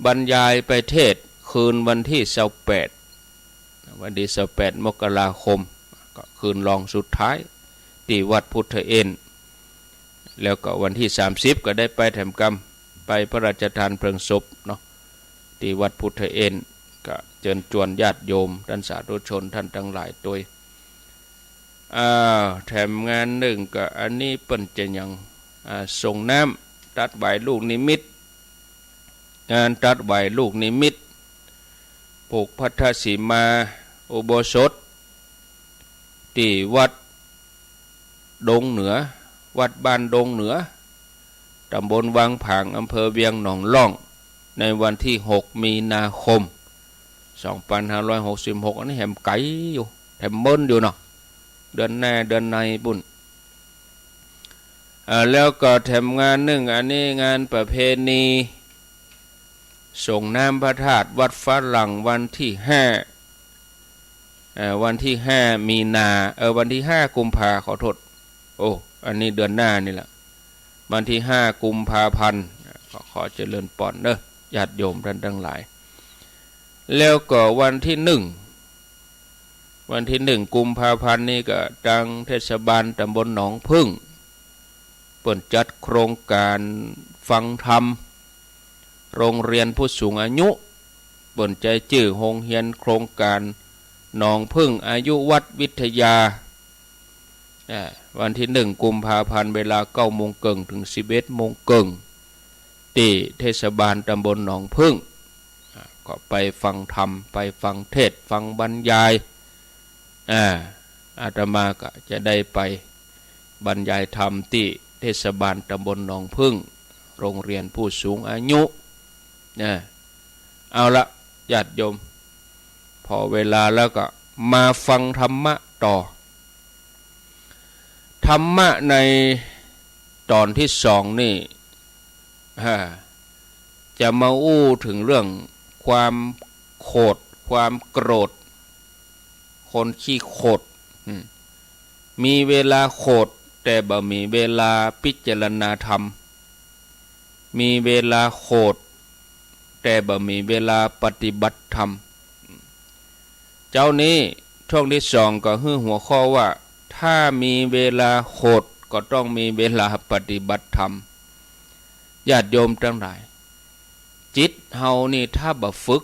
บรรยายไปเทศคืนวันที่28วันที่28มกราคมก็คืนรองสุดท้ายที่วัดพุทธเอ็นแล้วก็วันที่30ก็ได้ไปแถมกรรมไปพระราชทานเพลิงศพเนาะที่วัดพุทธเอ็นก็เชิญชวนญาติโยมท่านสาธุชนท่านทั้งหลายโดยแถมงานหนึ่งก็อันนี้เปิ้นจะยังส่งน้ำตัดใบลูกนิมิตงานตัดใบลูกนิมิตปลูกพัทธสีมาอุโบสถที่วัดดงเหนือวัดบ้านดงเหนือตำบลวังผางอำเภอเวียงหนองล่องในวันที่6มีนาคม2566อันนี้แหมไกลอยู่แถมเมิ้นอยู่เนาะเดือนหน้าเดือนในบุญแล้วก็แถมงานหนึ่งอันนี้งานประเพณีส่งน้ำพระธาตุวัดฝรั่งวันที่5มีนาวันที่5กุมภาขอโทษอันนี้เดือนหน้านี่แหละวันที่5กุมภาพันธ์ขอเจริญพรเด้อญาติโยมท่านทั้งหลายแล้วก็วันที่1กุมภาพันธ์นี่ก็ทางเทศบาลตำบลหนองพึ่งเปิดจัดโครงการฟังธรรมโรงเรียนผู้สูงอายุเปิดใจจื่อโรงเรียนโครงการหนองพึ่งอายุวัดวิทยาวันที่1กุมภาพันธ์เวลา9 โมงครึ่งถึง11 โมงครึ่งที่เทศบาลตำบลหนองพึ่งก็ไปฟังธรรมไปฟังเทศฟังบรรยายอาตมาก็จะได้ไปบรรยายธรรมที่เทศบาลตำบลหนองพึ่งโรงเรียนผู้สูงอายุเอาละญาติโยมพอเวลาแล้วก็มาฟังธรรมะต่อธรรมะในตอนที่2นี่จะมาอู้ถึงเรื่องความโกรธความโกรธคนขี้โกรธมีเวลาโกรธแต่บ่มีเวลาพิจารณาธรรมมีเวลาโกรธ แต่บ่มีเวลาปฏิบัติธรรมเจ้านี้ช่วงที่สองก็คือหัวข้อว่าถ้ามีเวลาโหดก็ต้องมีเวลาปฏิบัติธรรมญาติโยมทั้งหลายจิตเฮานี่ถ้าบ่ฝึก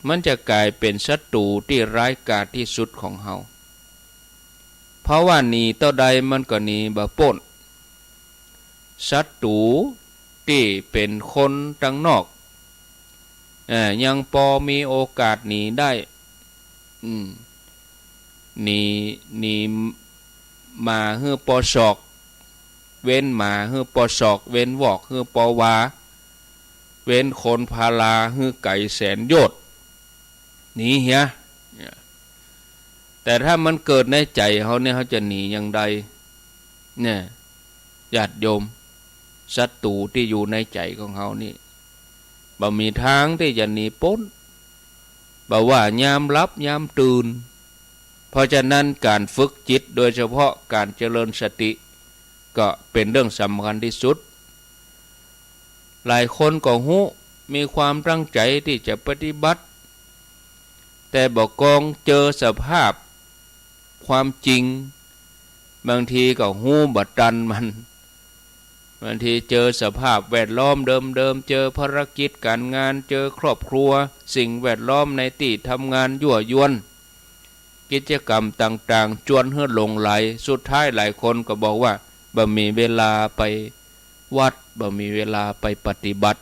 มันจะกลายเป็นศัตรูที่ร้ายกาจที่สุดของเฮาเพราะว่าหนีเท่าใดมันก็หนีบ่พ้นศัตรูที่เป็นคนตั้งนอกยังพอมีโอกาสหนีได้หนีมาเฮือปอศอกเว้นมาเฮือปอศอกเว้นวอกเฮือปอวาเว้นคนพาลาเฮือไก่แสนโยชน์หนีเหียแต่ถ้ามันเกิดในใจเขาเนี่ยเขาจะหนีอย่างใดเนี่ยญาติโยมศัตรูที่อยู่ในใจของเขานี่บ่มีทางที่จะหนีพ้นบ่ว่ายามหลับยามตื่นเพราะฉะนั้นการฝึกจิตโดยเฉพาะการเจริญสติก็เป็นเรื่องสำคัญที่สุดหลายคนก็รู้มีความตั้งใจที่จะปฏิบัติแต่บ่กองเจอสภาพความจริงบางทีก็หู้บ่ตันมันบางทีเจอสภาพแวดล้อมเดิมๆเจอภารกิจการงานเจอครอบครัวสิ่งแวดล้อมในที่ทำงานยั่วยวนกิจกรรมต่างๆจวนให้หลงไหลสุดท้ายหลายคนก็บอกว่าบ่มีเวลาไปวัดบ่มีเวลาไปปฏิบัติ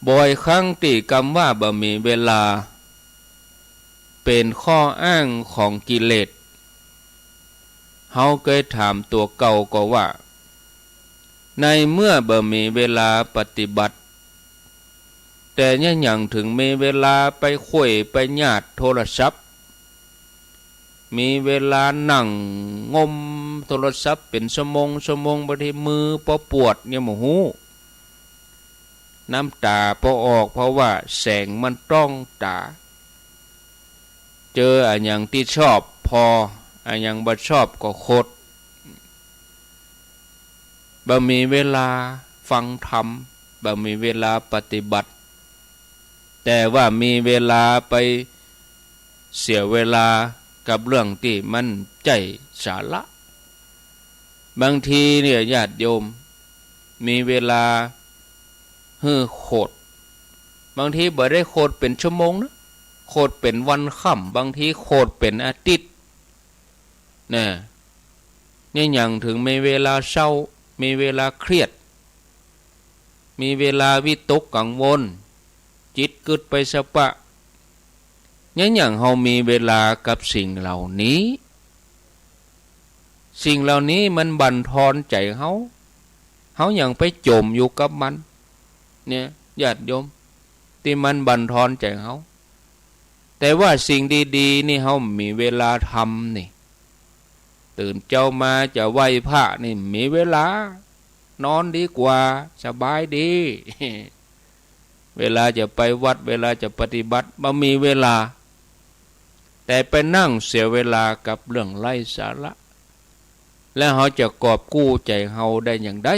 บ่อยครั้งที่คำว่าบ่มีเวลาเป็นข้ออ้างของกิเลสเฮาเคยถามตัวเก่าก็ว่าในเมื่อบ่มีเวลาปฏิบัติแต่ยังถึงมีเวลาไปคุยไปญาติโทรศัพท์มีเวลานั่งงมโทรศัพท์เป็นชั่วโมงบางทีมือปวดเนี่ยโมโหน้ำตาออกเพราะว่าแสงมันต้องตาเจออันอย่างที่ชอบพออันอย่างบ่ชอบก็โคตรบ่มีเวลาฟังธรรมบ่มีเวลาปฏิบัติแต่ว่ามีเวลาไปเสียเวลากับเรื่องที่มันใจสาระบางทีเนี่ยญาติโยมมีเวลาโคตรบางทีบ่ได้โคตรเป็นชั่วโมงนะโคตรเป็นวันค่ำบางทีโคตรเป็นอาทิตย์นี่อย่างถึงมีเวลาเศร้ามีเวลาเครียดมีเวลาวิตกกังวลจิตกึดไปสปะอย่างเฮามีเวลากับสิ่งเหล่านี้มันบั่นทอนใจเฮาอย่างไปจมอยู่กับมันเนี่ยญาติโยมที่มันบั่นทอนใจเฮาแต่ว่าสิ่งดีๆนี่เฮามีเวลาทำนี่ตื่นเจ้ามาจะไหว้พระนี่มีเวลานอนดีกว่าสบายดี เวลาจะไปวัดเวลาจะปฏิบัติบ่มีเวลาแต่ไปนั่งเสียเวลากับเรื่องไร้สาระแล้วเขาจะกอบกู้ใจเฮาได้อย่างไร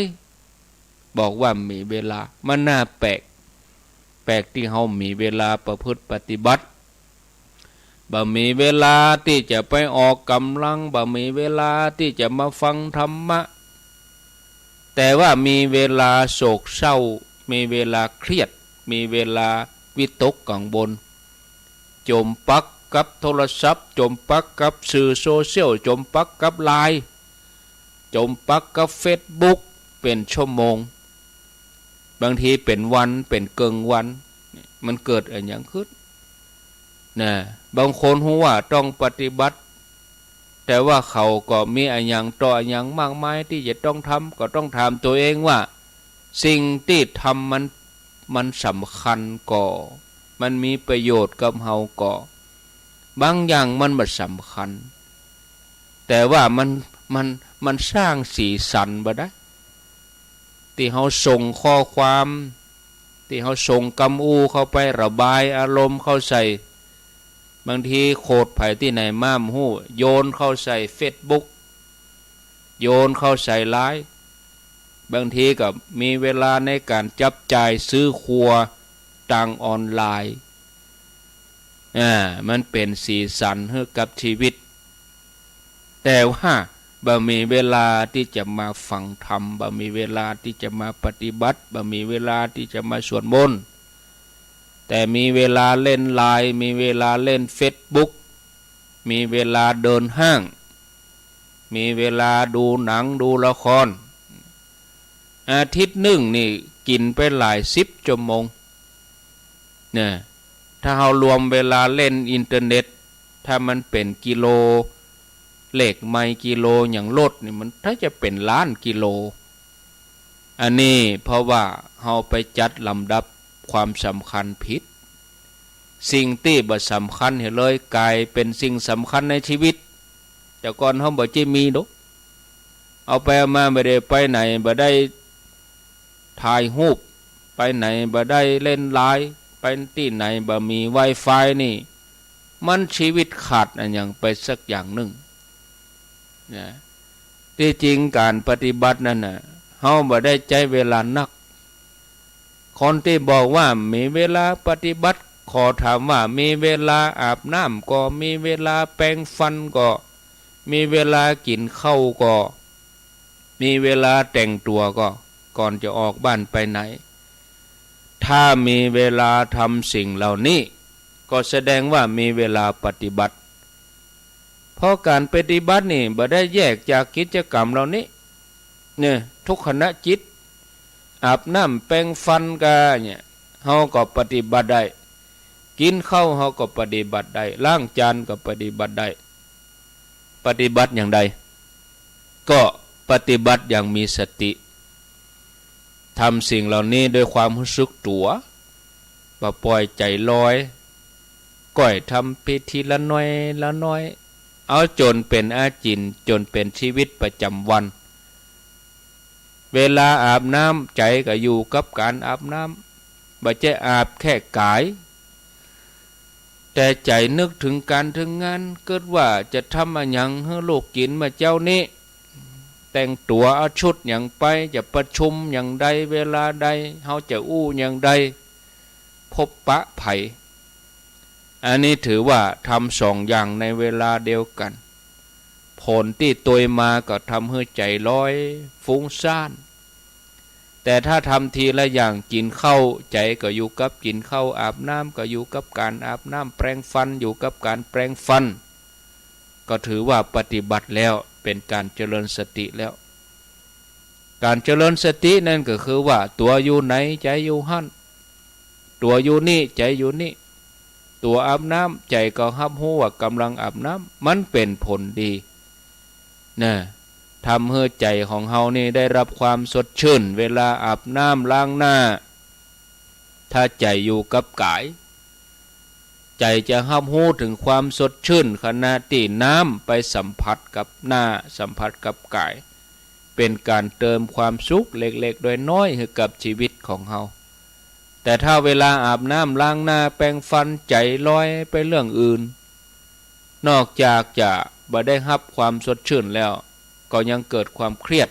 บอกว่ามีเวลามันน่าแปลกที่เฮามีเวลาประพฤติปฏิบัติบ่มีเวลาที่จะไปออกกำลังบ่มีเวลาที่จะมาฟังธรรมะแต่ว่ามีเวลาโศกเศร้ามีเวลาเครียดมีเวลาวิตกกังวลจมปักกับโทรศัพท์จมปักกับสื่อโซเชียลจมปักกับไลน์จมปักกับเฟซบุ๊กเป็นชั่วโมงบางทีเป็นวันเป็นเกิงวันมันเกิดอะไรอย่างขึ้นบางคนรู้ว่าต้องปฏิบัติแต่ว่าเขาก็มีอะไรอย่างต่ออะไรอย่างมากมายที่จะต้องทำก็ต้องถามตัวเองว่าสิ่งที่ทำมันสำคัญก่อมันมีประโยชน์กับเฮาก่อบางอย่างมันไม่สำคัญแต่ว่ามันสร้างสีสันบ่ได้ที่เฮาส่งข้อความที่เฮาส่งกำอูเข้าไประบายอารมณ์เข้าใส่บางทีโคตรไผที่ไหนม่ามหู้โยนเข้าใส่เฟซบุ๊กโยนเข้าใส่ไลน์ บางทีก็มีเวลาในการจับจ่ายซื้อครัวทางออนไลน์มันเป็นสีสันให้กับชีวิตแต่ว่าบ่มีเวลาที่จะมาฟังธรรมบ่มีเวลาที่จะมาปฏิบัติบ่มีเวลาที่จะมาสวดมนต์แต่มีเวลาเล่นไลน์มีเวลาเล่นเฟซบุ๊กมีเวลาเดินห้างมีเวลาดูหนังดูละครอาทิตย์หนึ่งนี่กินไปหลาย10 ชั่วโมงเนี่ยถ้าเรารวมเวลาเล่นอินเทอร์เน็ตถ้ามันเป็นกิโลเลขไมล์กิโลอย่างรถนี่มันถ้าจะเป็นล้านกิโลอันนี้เพราะว่าเราไปจัดลำดับความสำคัญผิดสิ่งที่บ่สำคัญเห็นเลยกลายเป็นสิ่งสำคัญในชีวิตแต่ก่อนเราบ่จะมีดอกเอาไปเอามาไม่ได้ไปไหนบ่ได้ถ่ายรูปไปไหนบ่ได้เล่นไลน์ไปที่ไหนบ่มี Wi-Fi นี่มันชีวิตขาดอันอย่างไปสักอย่างหนึ่งนะที่จริงการปฏิบัตินั่นน่ะเฮาบ่ได้ใจเวลานักคนที่บอกว่ามีเวลาปฏิบัติขอถามว่ามีเวลาอาบน้ำก็มีเวลาแปรงฟันก็มีเวลากินข้าวก็มีเวลาแต่งตัวก็ก่อนจะออกบ้านไปไหนถ้ามีเวลาทำสิ่งเหล่านี้ก็แสดงว่ามีเวลาปฏิบัติเพราะการปฏิบัตินี่บ่ได้แยกจากกิจกรรมเหล่านี้เนี่ยทุกขณะจิตอาบน้ำแปรงฟันกะเนี่ยเฮาก็ปฏิบัติได้กินข้าวเฮาก็ปฏิบัติได้ล้างจานก็ปฏิบัติได้ปฏิบัติอย่างใดก็ปฏิบัติอย่างมีสติทำสิ่งเหล่านี้ด้วยความรู้สึกตัวบ่ปล่อยใจลอยก่อยทำไปทีละน้อยละน้อยเอาจนเป็นอาจินจนเป็นชีวิตประจำวันเวลาอาบน้ำใจก็อยู่กับการอาบน้ำบ่ใช่อาบแค่กายแต่ใจนึกถึงการถึงงานเกิดว่าจะทำอะไรอย่างให้ลูกกินมาเจ้านี้แต่งตัวเอาชุดอย่างไปจะประชุมอย่างใดเวลาใดเฮาจะอู้อย่างใดพบปะไผอันนี้ถือว่าทำสองอย่างในเวลาเดียวกันผลที่ตัวมาก็ทำให้ใจลอยฟุ้งซ่านแต่ถ้าทำทีละอย่างกินข้าวใจก็อยู่กับกินข้าวอาบน้ำก็อยู่กับการอาบน้ำแปรงฟันอยู่กับการแปรงฟันก็ถือว่าปฏิบัติแล้วเป็นการเจริญสติแล้วการเจริญสตินั่นก็คือว่าตัวอยู่ไหนใจอยู่หั่นตัวอยู่นี่ใจอยู่นี่ตัวอาบน้ำใจก็รับรู้ว่ากำลังอาบน้ำมันเป็นผลดีนะทำให้ใจของเฮานี่ได้รับความสดชื่นเวลาอาบน้ำล้างหน้าถ้าใจอยู่กับกายใจจะรับรู้ถึงความสดชื่นขณะที่น้ำไปสัมผัสกับหน้าสัมผัสกับกายเป็นการเติมความสุขเล็กๆโดยน้อยให้กับชีวิตของเฮาแต่ถ้าเวลาอาบน้ำล้างหน้าแปรงฟันใจลอยไปเรื่องอื่นนอกจากจะบ่ได้รับความสดชื่นแล้วก็ยังเกิดความเครียด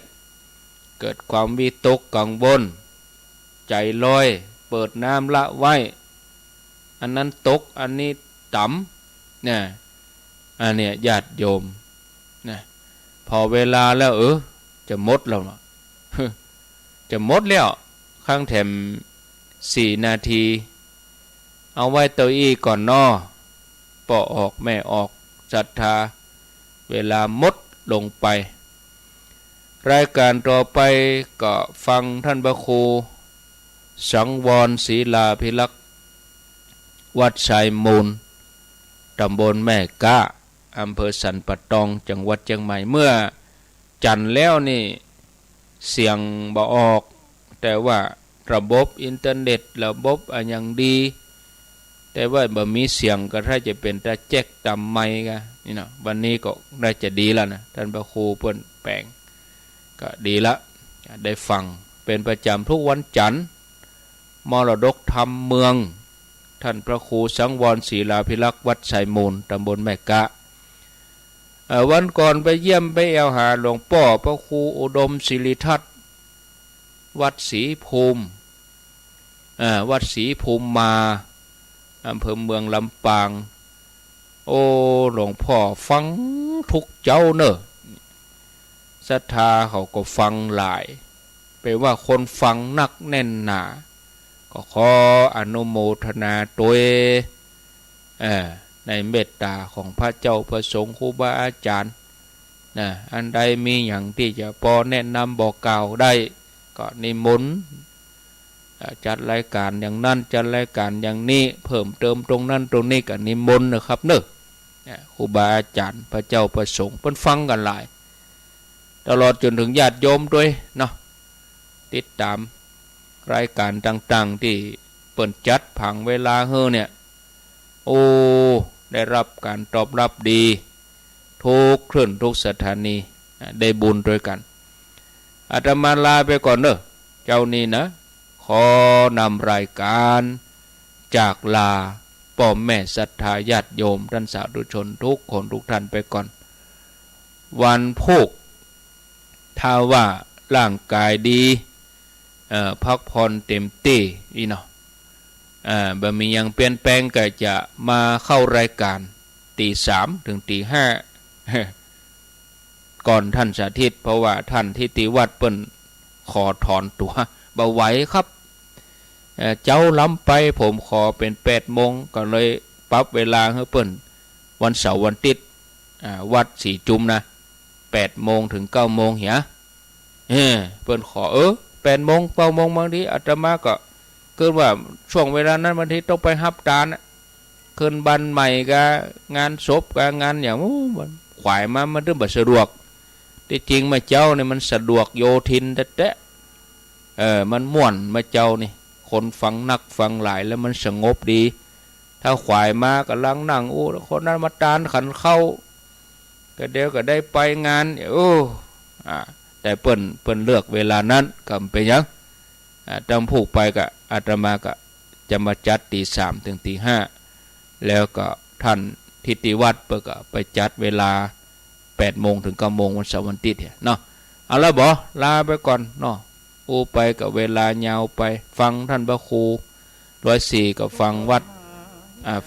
เกิดความวิตกกังวลใจลอยเปิดน้ำละไว้อันนั้นตกอันนี้ต่ำเนี่ยอันเนี้ยญาติโยมนะพอเวลาแล้วจะหมดแล้วจะหมดแล้วข้างแถม4 นาทีเอาไว้เตาอี้ก่อนนอปอออกแม่ออกศรัทธาเวลาหมดลงไปรายการต่อไปก็ฟังท่านพระครูสังวรศรีลาภิลักษ์วัดชายมูลตำบลแม่กะอำเภอสันปะตองจังหวัดเชียงใหม่เมื่อจันแล้วนี่เสียงบ่ออกแต่ว่าระบบอินเทอร์เน็ตระบบอันยังดีแต่ว่าบ่มีเสียงก็ถ้าจะเป็นตาแจ๊กตามไมค์กะนี่เนาะวันนี้ก็ได้จะดีแล้วนะท่านพระครูเพิ่นแปลงก็ดีละได้ฟังเป็นประจำทุกวันจันทร์มรดกธรรมเมืองท่านพระครูสังวรศรีลาภิลักษ์วัดไชมูลตำบลแม่กะวันก่อนไปเยี่ยมไปแอวหาหลวงพ่อพระครูอุดมศิริทัตน์ วัดศรีภูมิวัดศรีภูมิมาอำเภอเมืองลำปางโอ้หลวงพ่อฟังทุกเจ้าเนอะศรัทธาเขาก็ฟังหลายแปลว่าคนฟังนักแน่นหนาก็ขออนุโมทนาตัวในเมตตาของพระเจ้าพระสงฆ์ครูบาอาจารย์อันใดมีอย่างที่จะพอแนะนำบอกกล่าวได้ก็นิมนต์จัดรายการอย่างนั้นจัดรายการอย่างนี้เพิ่มเติมตรงนั้นตรงนี้ก็นิมนต์นะครับเนอะครูบาอาจารย์พระเจ้าพระสงฆ์เพิ่นฟังกันหลายตลอดจนถึงญาติโยมด้วยเนาะติดตามรายการต่างๆที่เปิดจัดผังเวลาเนี่ยโอ้ได้รับการตอบรับดีทุกคลื่นทุกสถานีได้บุญด้วยกันอาตมาลาไปก่อนเนอะเจ้านี่นะขอนำรายการจากลาพ่อแม่ศรัทธาญาติโยมท่านสาธุชนทุกคนทุกท่านไปก่อนวันพุธถ้าว่าร่างกายดีพักผ่อนเต็มที่นี่เนาะบ่มียังเปลี่ยนแปลงก็จะมาเข้ารายการตี 3ถึงตี 5ก่อนท่านสาธิตเพราะว่าท่านที่ติวัดเปิ้นขอถอนตัวบ่ไหวครับเจ้าล้ำไปผมขอเป็น8 โมงก็เลยปรับเวลาให้เปิ้นวันเสาร์วันอาทิตย์วัดสีจุมนะ8 โมงถึง 9 โมงเหียเปิ้นขอ8 โมง 9 โมงบางทีอาตมาก็เกิดว่าช่วงเวลานั้นบางทีต้องไปรับตาลขึ้นบันใหม่กับงานศพกับงานอย่างมันขวายมามันถึงบ่สะดวกที่จริงมาเจ้าเนี่ยมันสะดวกโยทินแท้ๆมันม่วนมาเจ้านี่คนฟังนักฟังหลายแล้วมันสงบดีถ้าขวายมาก็ลังนั่งคนนั้นมาตานขันเข้าก็เดี๋ยวก็ได้ไปงานแต่เปิ้นเลือกเวลานั้นก็เป็นยังจำผูกไปกับอาตมาก็จะมาจัดตี 3ถึงตี 5แล้วก็ท่านทิติวัดเปิดก็ไปจัดเวลา8 โมงถึง 9 โมงวันเสาร์วันอาทิตย์เนาะเอาละบ่ลาไปก่อนเนาะไปกับเวลายาวไปฟังท่านพระครู104ก็ฟังวัด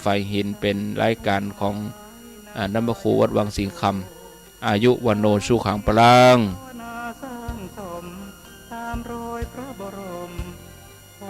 ไฟหินเป็นรายการของน้ำพระครูวัดวังสิงห์คำอายุวันโนสุขังปรัง ตามรอยพระบรมโอ